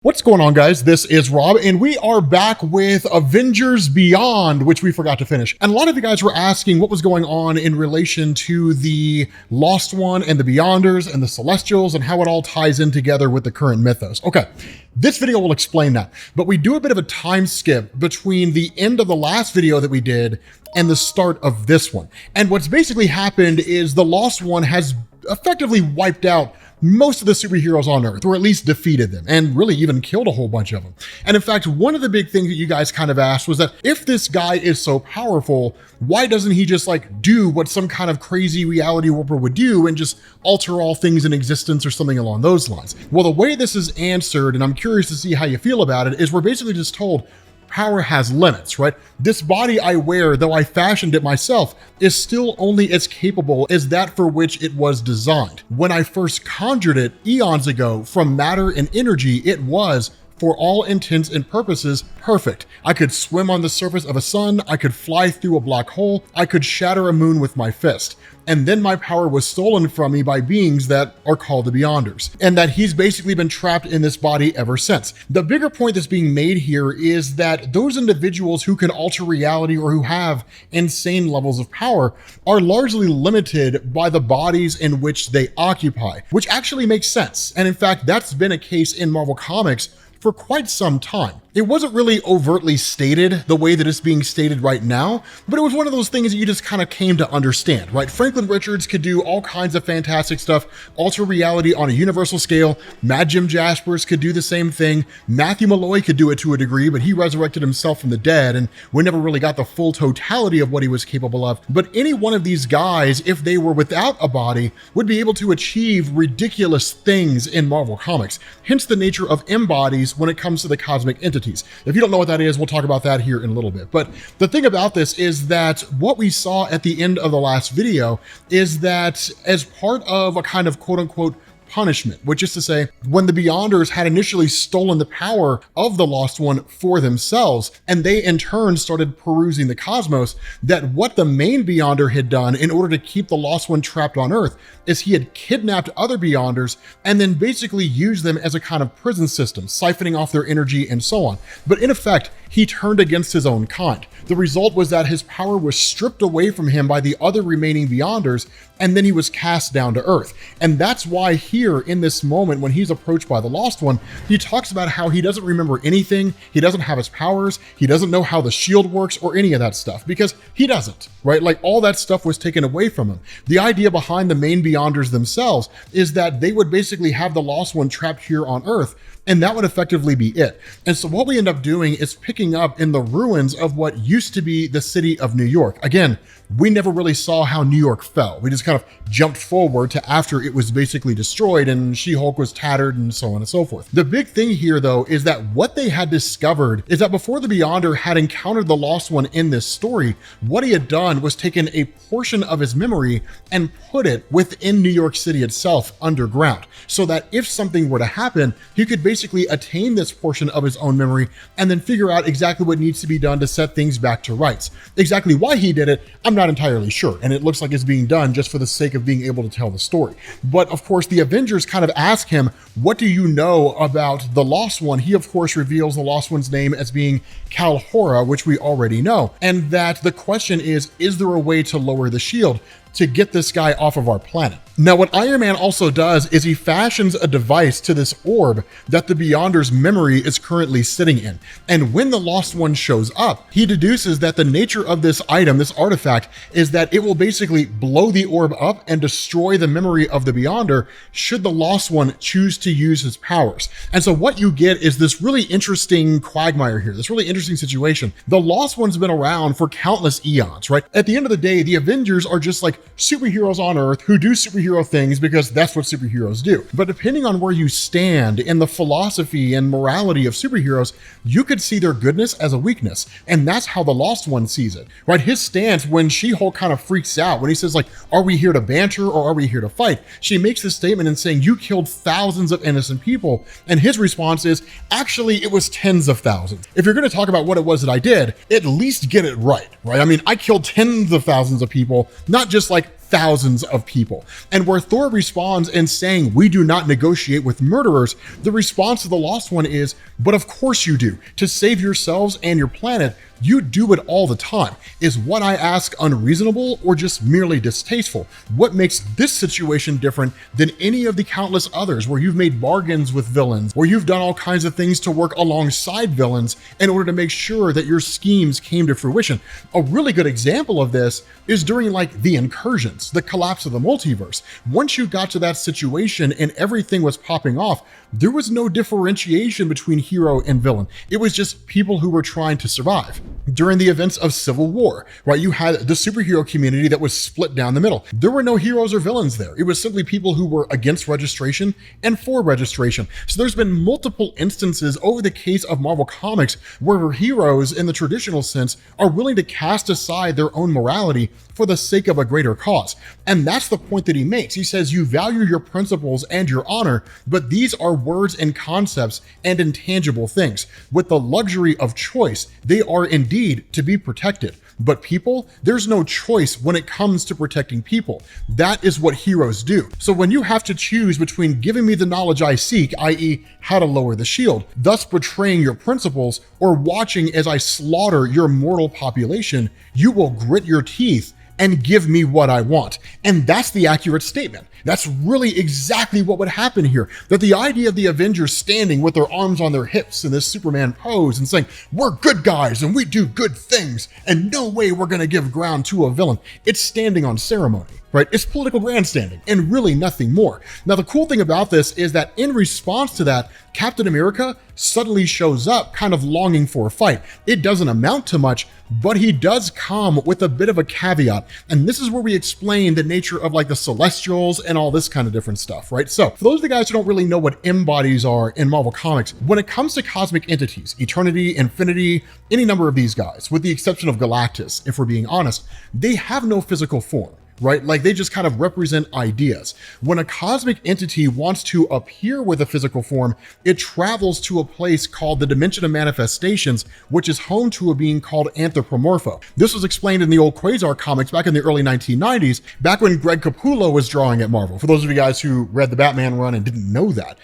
What's going on, guys? This is Rob, and we are back with Avengers Beyond, which we forgot to finish. And a lot of you guys were asking what was going on in relation to the Lost One and the Beyonders and the Celestials and how it all ties in together with the current mythos. Okay, this video will explain that, but we do a bit of a time skip between the end of the last video that we did and the start of this one. And what's basically happened is the Lost One has effectively wiped out most of the superheroes on Earth, or at least defeated them, and really even killed a whole bunch of them. And in fact, one of the big things that you guys kind of asked was that if this guy is so powerful, why doesn't he just like do what some kind of crazy reality warper would do and just alter all things in existence or something along those lines? Well, the way this is answered, and I'm curious to see how you feel about it, is we're basically just told power has limits, right? This body I wear, though I fashioned it myself, is still only as capable as that for which it was designed. When I first conjured it eons ago from matter and energy, it was, for all intents and purposes, perfect. I could swim on the surface of a sun, I could fly through a black hole, I could shatter a moon with my fist. And then my power was stolen from me by beings that are called the Beyonders, and that he's basically been trapped in this body ever since. The bigger point that's being made here is that those individuals who can alter reality or who have insane levels of power are largely limited by the bodies in which they occupy, which actually makes sense. And in fact, that's been a case in Marvel Comics for quite some time. It wasn't really overtly stated the way that it's being stated right now, but it was one of those things that you just kind of came to understand, right? Franklin Richards could do all kinds of fantastic stuff, alter reality on a universal scale. Mad Jim Jaspers could do the same thing. Matthew Malloy could do it to a degree, but he resurrected himself from the dead, and we never really got the full totality of what he was capable of. But any one of these guys, if they were without a body, would be able to achieve ridiculous things in Marvel Comics. Hence the nature of embodies when it comes to the cosmic entities. If you don't know what that is, we'll talk about that here in a little bit. But the thing about this is that what we saw at the end of the last video is that as part of a kind of quote unquote punishment, which is to say, when the Beyonders had initially stolen the power of the Lost One for themselves, and they in turn started perusing the cosmos, that what the main Beyonder had done in order to keep the Lost One trapped on Earth is he had kidnapped other Beyonders and then basically used them as a kind of prison system, siphoning off their energy and so on. But in effect, he turned against his own kind. The result was that his power was stripped away from him by the other remaining Beyonders, and then he was cast down to Earth. And that's why here in this moment, when he's approached by the Lost One, he talks about how he doesn't remember anything, he doesn't have his powers, he doesn't know how the shield works or any of that stuff, because he doesn't, right? Like all that stuff was taken away from him. The idea behind the main Beyonders themselves is that they would basically have the Lost One trapped here on Earth, and that would effectively be it. And so what we end up doing is picking up in the ruins of what used to be the city of New York. Again, we never really saw how New York fell. We just kind of jumped forward to after it was basically destroyed and She-Hulk was tattered and so on and so forth. The big thing here though is that what they had discovered is that before the Beyonder had encountered the Lost One in this story, what he had done was taken a portion of his memory and put it within New York City itself underground, so that if something were to happen, he could basically attain this portion of his own memory and then figure out exactly what needs to be done to set things back to rights. Exactly why he did it, I'm not entirely sure, and it looks like it's being done just for the sake of being able to tell the story. But of course, the Avengers kind of ask him, what do you know about the Lost One? He of course reveals the Lost One's name as being Kal-Hora, which we already know, and that the question is there a way to lower the shield to get this guy off of our planet? Now, what Iron Man also does is he fashions a device to this orb that the Beyonder's memory is currently sitting in. And when the Lost One shows up, he deduces that the nature of this item, this artifact, is that it will basically blow the orb up and destroy the memory of the Beyonder should the Lost One choose to use his powers. And so what you get is this really interesting quagmire here, this really interesting situation. The Lost One's been around for countless eons, right? At the end of the day, the Avengers are just like superheroes on Earth who do superhero things because that's what superheroes do. But depending on where you stand in the philosophy and morality of superheroes, you could see their goodness as a weakness. And that's how the Lost One sees it, right? His stance when She-Hulk kind of freaks out, when he says like, are we here to banter or are we here to fight? She makes this statement in saying, you killed thousands of innocent people. And his response is, actually, it was tens of thousands. If you're going to talk about what it was that I did, at least get it right? I mean, I killed tens of thousands of people, not just like thousands of people. And where Thor responds and saying, we do not negotiate with murderers, the response to the Lost One is, but of course you do. To save yourselves and your planet, you do it all the time. Is what I ask unreasonable or just merely distasteful? What makes this situation different than any of the countless others where you've made bargains with villains, where you've done all kinds of things to work alongside villains in order to make sure that your schemes came to fruition? A really good example of this is during like the incursions, the collapse of the multiverse. Once you got to that situation and everything was popping off, there was no differentiation between hero and villain. It was just people who were trying to survive. During the events of Civil War, right, you had the superhero community that was split down the middle. There were no heroes or villains there. It was simply people who were against registration and for registration. So there's been multiple instances over the case of Marvel Comics where heroes in the traditional sense are willing to cast aside their own morality for the sake of a greater cause. And that's the point that he makes. He says, you value your principles and your honor, but these are words and concepts and intangible things. With the luxury of choice, they are indeed to be protected. But people, there's no choice when it comes to protecting people. That is what heroes do. So when you have to choose between giving me the knowledge I seek, i.e. how to lower the shield, thus betraying your principles, or watching as I slaughter your mortal population, you will grit your teeth and give me what I want. And that's the accurate statement. That's really exactly what would happen here. That the idea of the Avengers standing with their arms on their hips in this Superman pose and saying, we're good guys and we do good things and no way we're gonna give ground to a villain. It's standing on ceremony, right? It's political grandstanding and really nothing more. Now, the cool thing about this is that in response to that, Captain America suddenly shows up kind of longing for a fight. It doesn't amount to much, but he does come with a bit of a caveat. And this is where we explain the nature of like the Celestials and all this kind of different stuff, right? So for those of the guys who don't really know what embodies are in Marvel Comics, when it comes to cosmic entities, Eternity, Infinity, any number of these guys, with the exception of Galactus, if we're being honest, they have no physical form. Right? Like they just kind of represent ideas. When a cosmic entity wants to appear with a physical form, it travels to a place called the Dimension of Manifestations, which is home to a being called Anthropomorpho. This was explained in the old Quasar comics back in the early 1990s, back when Greg Capullo was drawing at Marvel, for those of you guys who read the Batman run and didn't know that.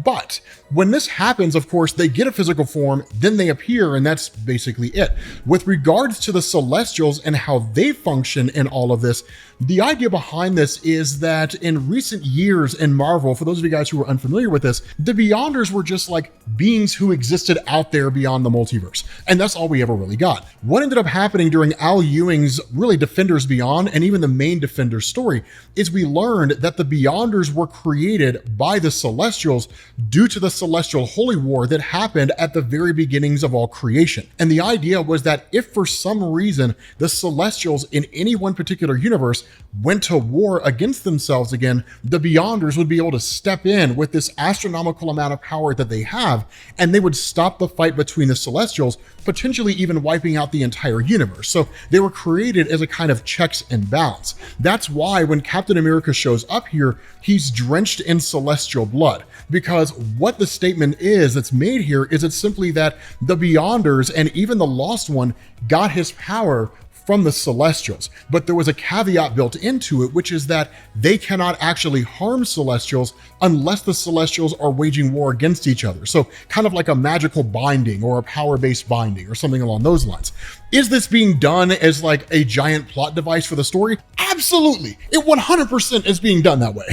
But when this happens, of course, they get a physical form, then they appear, and that's basically it. With regards to the Celestials and how they function in all of this, the idea behind this is that in recent years in Marvel, for those of you guys who are unfamiliar with this, the Beyonders were just like beings who existed out there beyond the multiverse. And that's all we ever really got. What ended up happening during Al Ewing's really Defenders Beyond and even the main Defenders story is we learned that the Beyonders were created by the Celestials due to the Celestial Holy War that happened at the very beginnings of all creation. And the idea was that if for some reason the Celestials in any one particular universe went to war against themselves again, the Beyonders would be able to step in with this astronomical amount of power that they have, and they would stop the fight between the Celestials, potentially even wiping out the entire universe. So they were created as a kind of checks and balance. That's why when Captain America shows up here, he's drenched in celestial blood, because what the statement is that's made here is it's simply that the Beyonders and even the Lost One got his power from the Celestials. But there was a caveat built into it, which is that they cannot actually harm Celestials unless the Celestials are waging war against each other. So kind of like a magical binding or a power-based binding or something along those lines. Is this being done as like a giant plot device for the story? Absolutely. It 100% is being done that way.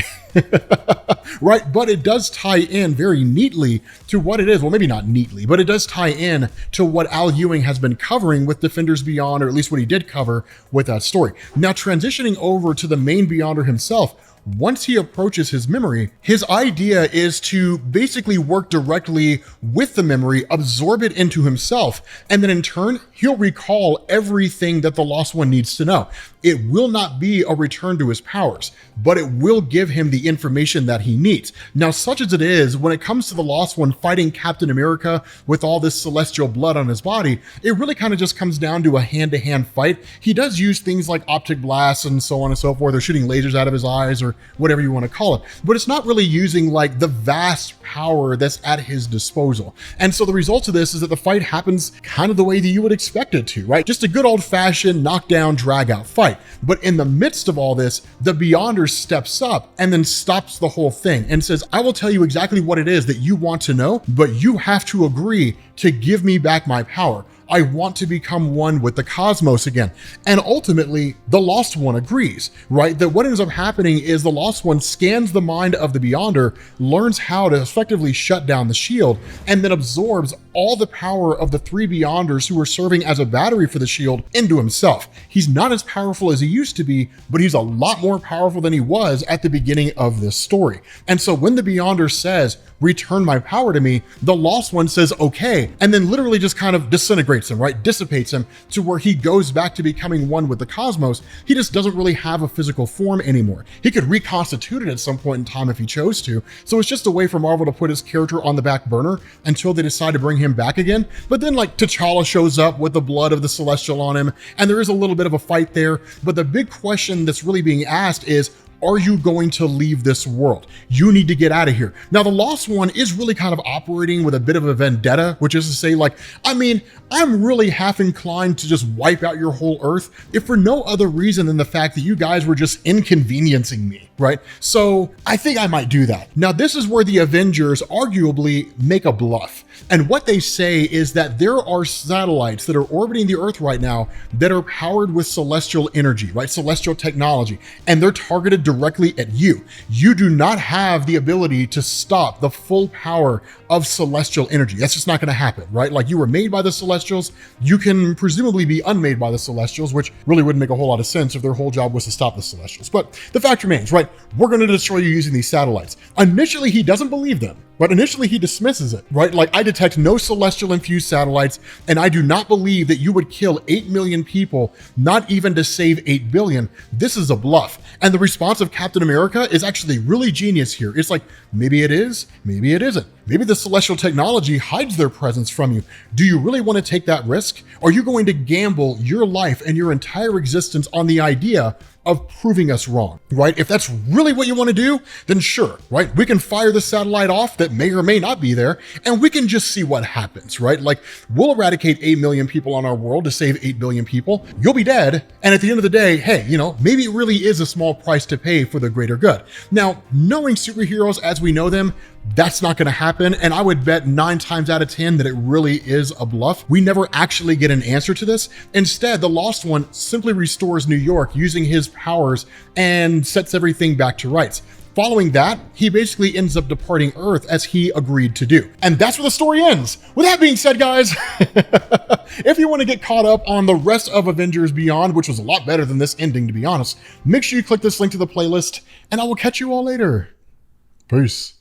Right? But it does tie in very neatly to what it is. Well, maybe not neatly, but it does tie in to what Al Ewing has been covering with Defenders Beyond, or at least what he did cover with that story. Now, transitioning over to the main Beyonder himself, once he approaches his memory, his idea is to basically work directly with the memory, absorb it into himself, and then in turn, he'll recall everything that the Lost One needs to know. It will not be a return to his powers, but it will give him the information that he needs. Now, such as it is, when it comes to the Lost One fighting Captain America with all this celestial blood on his body, it really kind of just comes down to a hand-to-hand fight. He does use things like optic blasts and so on and so forth, or shooting lasers out of his eyes, or or whatever you want to call it. But it's not really using like the vast power that's at his disposal. And so the result of this is that the fight happens kind of the way that you would expect it to, right? Just a good old-fashioned knockdown, drag-out fight. But in the midst of all this, the Beyonder steps up and then stops the whole thing and says, I will tell you exactly what it is that you want to know, but you have to agree to give me back my power. I want to become one with the cosmos again. And ultimately, the Lost One agrees, right? That what ends up happening is the Lost One scans the mind of the Beyonder, learns how to effectively shut down the shield, and then absorbs all the power of the three Beyonders who are serving as a battery for the shield into himself. He's not as powerful as he used to be, but he's a lot more powerful than he was at the beginning of this story. And so when the Beyonder says, return my power to me, the Lost One says, okay, and then literally just kind of disintegrates him, right? Dissipates him to where he goes back to becoming one with the cosmos. He just doesn't really have a physical form anymore. He could reconstitute it at some point in time if he chose to. So it's just a way for Marvel to put his character on the back burner until they decide to bring him back again. But then like T'Challa shows up with the blood of the Celestial on him, and there is a little bit of a fight there. But the big question that's really being asked is, are you going to leave this world? You need to get out of here. Now, the Lost One is really kind of operating with a bit of a vendetta, which is to say, like, I mean, I'm really half inclined to just wipe out your whole Earth, if for no other reason than the fact that you guys were just inconveniencing me, right? So I think I might do that. Now, this is where the Avengers arguably make a bluff. And what they say is that there are satellites that are orbiting the Earth right now that are powered with celestial energy, right? Celestial technology, and they're targeted directly at you. You do not have the ability to stop the full power of celestial energy. That's just not going to happen, right? Like, you were made by the Celestials. You can presumably be unmade by the Celestials, which really wouldn't make a whole lot of sense if their whole job was to stop the Celestials. But the fact remains, right? We're going to destroy you using these satellites. Initially, he doesn't believe them, but initially he dismisses it, right? Like, I detect no celestial infused satellites, and I do not believe that you would kill 8 million people, not even to save 8 billion. This is a bluff. And the response of Captain America is actually really genius here. It's like, maybe it is, maybe it isn't. Maybe the celestial technology hides their presence from you. Do you really want to take that risk? Are you going to gamble your life and your entire existence on the idea of proving us wrong, right? If that's really what you want to do, then sure, right? We can fire the satellite off that may or may not be there, and we can just see what happens, right? Like, we'll eradicate 8 million people on our world to save 8 billion people. You'll be dead. And at the end of the day, hey, you know, maybe it really is a small price to pay for the greater good. Now, knowing superheroes as we know them, that's not going to happen. And I would bet 9 times out of 10 that it really is a bluff. We never actually get an answer to this. Instead, the Lost One simply restores New York using his powers and sets everything back to rights. Following that, he basically ends up departing Earth as he agreed to do. And that's where the story ends. With that being said, guys, if you want to get caught up on the rest of Avengers Beyond, which was a lot better than this ending, to be honest, make sure you click this link to the playlist, and I will catch you all later. Peace.